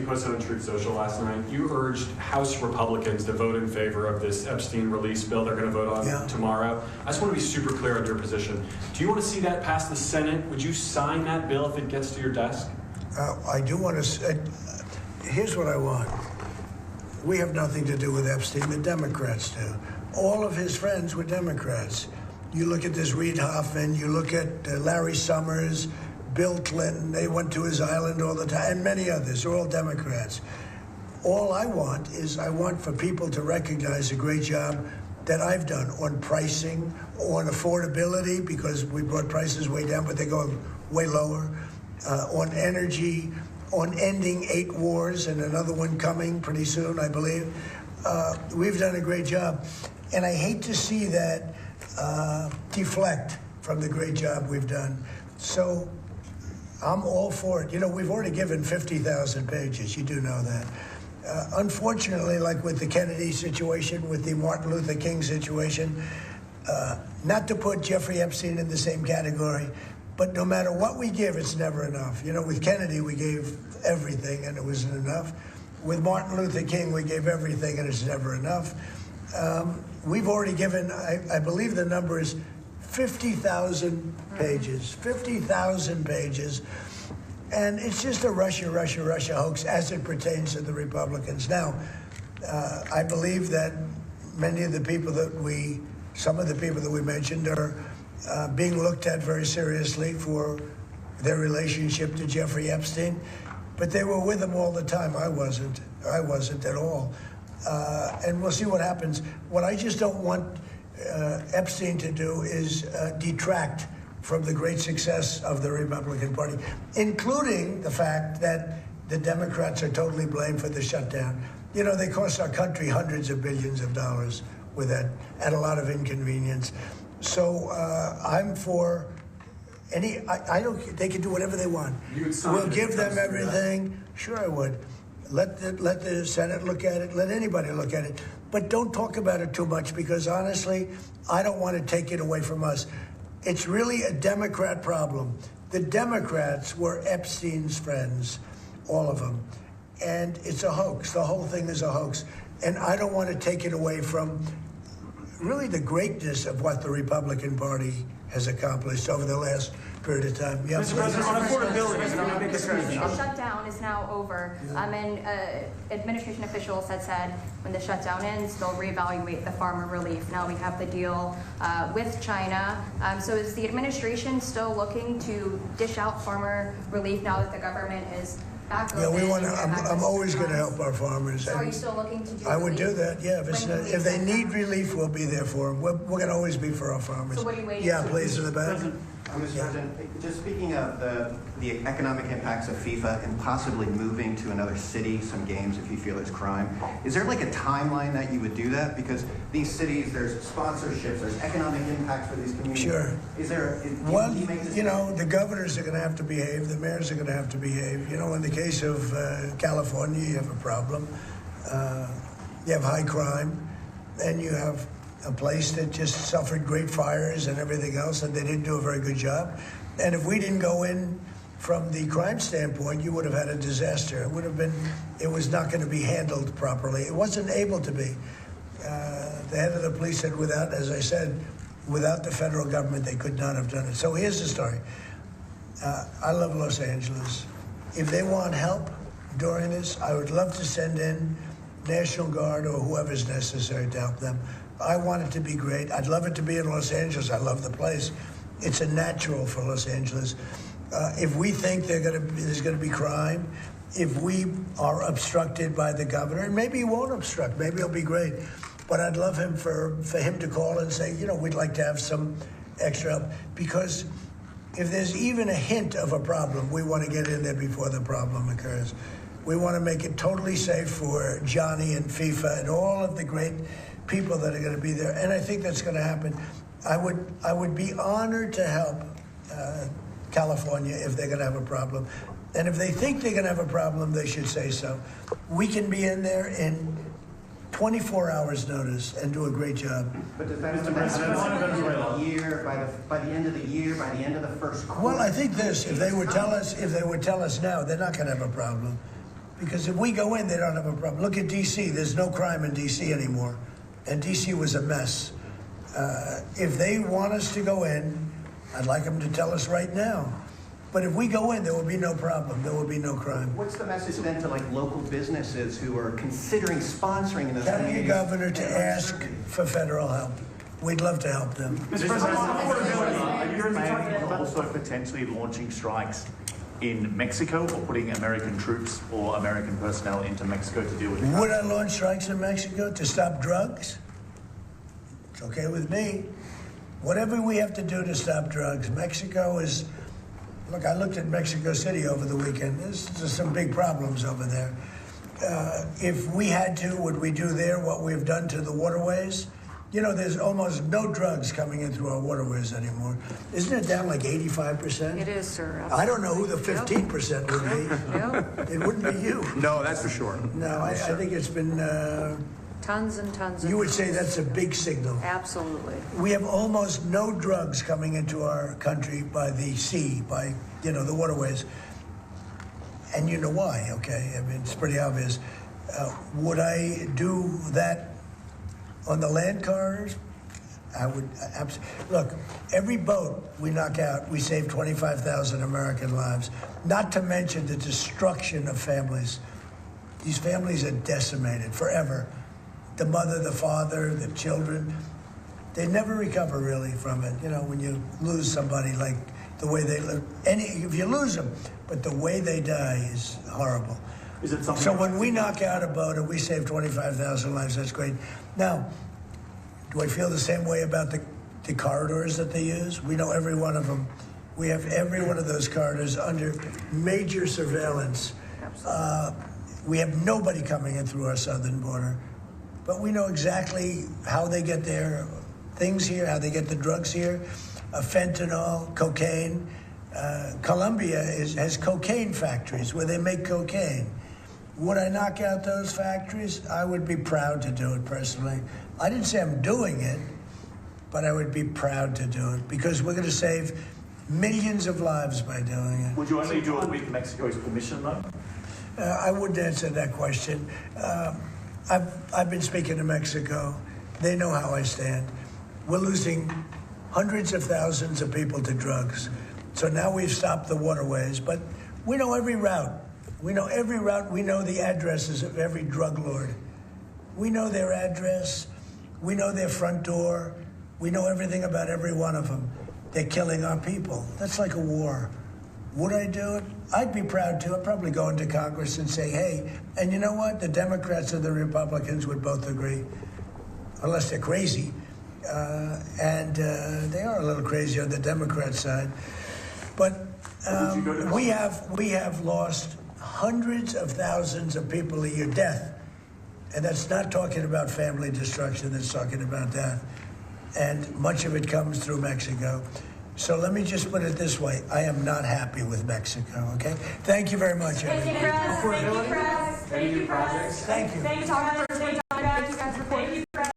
posted on Truth Social last night, you urged House Republicans to vote in favor of this Epstein release bill they're going to vote on tomorrow. I just want to be super clear on your position. Do you want to see that pass the Senate? Would you sign that bill if it gets to your desk? I do want to. Here's what I want. We have nothing to do with Epstein. The Democrats do. All of his friends were Democrats. You look at this Reid Hoffman, you look at Larry Summers, Bill Clinton, they went to his island all the time, and many others. They're all Democrats. All I want for people to recognize the great job that I've done on pricing, on affordability, because we brought prices way down, but they're going way lower, on energy, on ending 8 wars, and another one coming pretty soon, I believe. We've done a great job. And I hate to see that deflect from the great job we've done. So I'm all for it. You know, we've already given 50,000 pages. You do know that. Unfortunately, like with the Kennedy situation, with the Martin Luther King situation, not to put Jeffrey Epstein in the same category, but no matter what we give, it's never enough. You know, with Kennedy, we gave everything and it wasn't enough. With Martin Luther King, we gave everything and it's never enough. We've already given, I believe the number is 50,000 pages, 50,000 pages. And it's just a Russia hoax as it pertains to the Republicans. Now, I believe that many of the people some of the people that we mentioned are being looked at very seriously for their relationship to Jeffrey Epstein. But they were with him all the time. I wasn't at all. And we'll see what happens. What I just don't want Epstein to do is detract from the great success of the Republican Party, including the fact that the Democrats are totally blamed for the shutdown. You know, they cost our country hundreds of billions of dollars with that, at a lot of inconvenience. So I'm for any, I don't, they can do whatever they want. We'll give them everything. Sure I would. Let the Senate look at it. Let anybody look at it. But don't talk about it too much because, honestly, I don't want to take it away from us. It's really a Democrat problem. The Democrats were Epstein's friends, all of them. And it's a hoax. The whole thing is a hoax. And I don't want to take it away from really the greatness of what the Republican Party has accomplished over the last period of time. Yeah, Mr. President, on affordability, the shutdown is now over, and administration officials had said when the shutdown ends, they'll reevaluate the farmer relief. Now we have the deal with China. So is the administration still looking to dish out farmer relief now that the government is back open? Yeah, we want to. I'm always going to help our farmers. So are you still looking to do I would do that, yeah. If they need relief, we'll be there for them. We're going to always be for our farmers. So what are you waiting Yeah, please, in the back. Mr. President, just speaking of the economic impacts of FIFA and possibly moving to another city, some games if you feel it's crime, is there like a timeline that you would do that? Because these cities, there's sponsorships, there's economic impact for these communities. Sure. Is there, well, you know, the governors are going to have to behave, the mayors are going to have to behave. You know, in the case of California, you have a problem. You have high crime, and you have a place that just suffered great fires and everything else, and they didn't do a very good job. And if we didn't go in from the crime standpoint, you would have had a disaster. It was not going to be handled properly. It wasn't able to be. The head of the police said as I said, without the federal government, they could not have done it. So here's the story. I love Los Angeles. If they want help during this, I would love to send in National Guard or whoever's necessary to help them. I want it to be great. I'd love it to be in Los Angeles. I love the place. It's a natural for Los Angeles. If we think there's going to be crime, if we are obstructed by the governor, and maybe he won't obstruct, maybe it'll be great. But I'd love him for him to call and say, you know, we'd like to have some extra help. Because if there's even a hint of a problem, we want to get in there before the problem occurs. We want to make it totally safe for Johnny and FIFA and all of the great people that are going to be there, and I think that's going to happen. I would be honored to help California if they're going to have a problem, and if they think they're going to have a problem, they should say so. We can be in there in 24 hours notice and do a great job. But does that mean by the year, by the end of the year, by the end of the first quarter? Well, I think this: if they would tell us now, they're not going to have a problem. Because if we go in, they don't have a problem. Look at D.C. There's no crime in D.C. anymore. And D.C. was a mess. If they want us to go in, I'd like them to tell us right now. But if we go in, there will be no problem. There will be no crime. What's the message then to like local businesses who are considering sponsoring in those Tell your communities? governor to ask for federal help. We'd love to help them. Mr. President, are you planning on also potentially launching strikes in Mexico or putting American troops or American personnel into Mexico to deal with it? Would I launch strikes in Mexico to stop drugs? It's okay with me. Whatever we have to do to stop drugs. Mexico is... Look, I looked at Mexico City over the weekend. There's some big problems over there. If we had to, would we do there what we've done to the waterways? You know, there's almost no drugs coming in through our waterways anymore. Isn't it down like 85%? It is, sir. I don't know who the 15% would be. Yep. It wouldn't be you. No, that's for sure. No, I think it's been... Tons and tons of you would say drugs. that's a big signal. Absolutely. We have almost no drugs coming into our country by the sea, by, you know, the waterways. And you know why, okay? I mean, it's pretty obvious. Would I do that on the land cars? I would absolutely. Look, every boat we knock out, we save 25,000 American lives. Not to mention the destruction of families. These families are decimated forever. The mother, the father, the children, they never recover really from it. You know, when you lose somebody like the way they live, if you lose them, but the way they die is horrible. Is it something? So when we knock out a boat and we save 25,000 lives, that's great. Now, do I feel the same way about the corridors that they use? We know every one of them. We have every one of those corridors under major surveillance. We have nobody coming in through our southern border. But we know exactly how they get their things here, how they get the drugs here, fentanyl, cocaine. Colombia has cocaine factories where they make cocaine. Would I knock out those factories? I would be proud to do it personally. I didn't say I'm doing it, but I would be proud to do it because we're going to save millions of lives by doing it. Would you only do it with Mexico's permission, though? I wouldn't answer that question. I've been speaking to Mexico. They know how I stand. We're losing hundreds of thousands of people to drugs. So now we've stopped the waterways, but we know every route. We know every route. We know the addresses of every drug lord. We know their address. We know their front door. We know everything about every one of them. They're killing our people. That's like a war. Would I do it? I'd be proud to. I'd probably go into Congress and say, hey, and you know what? The Democrats and the Republicans would both agree, unless they're crazy. And they are a little crazy on the Democrat side. But we have lost hundreds of thousands of people a year, death. And that's not talking about family destruction, that's talking about that. And much of it comes through Mexico. So let me just put it this way. I am not happy with Mexico, okay? Thank you very much, everybody. Thank you, Press. Any new projects? Thank you. Thank you.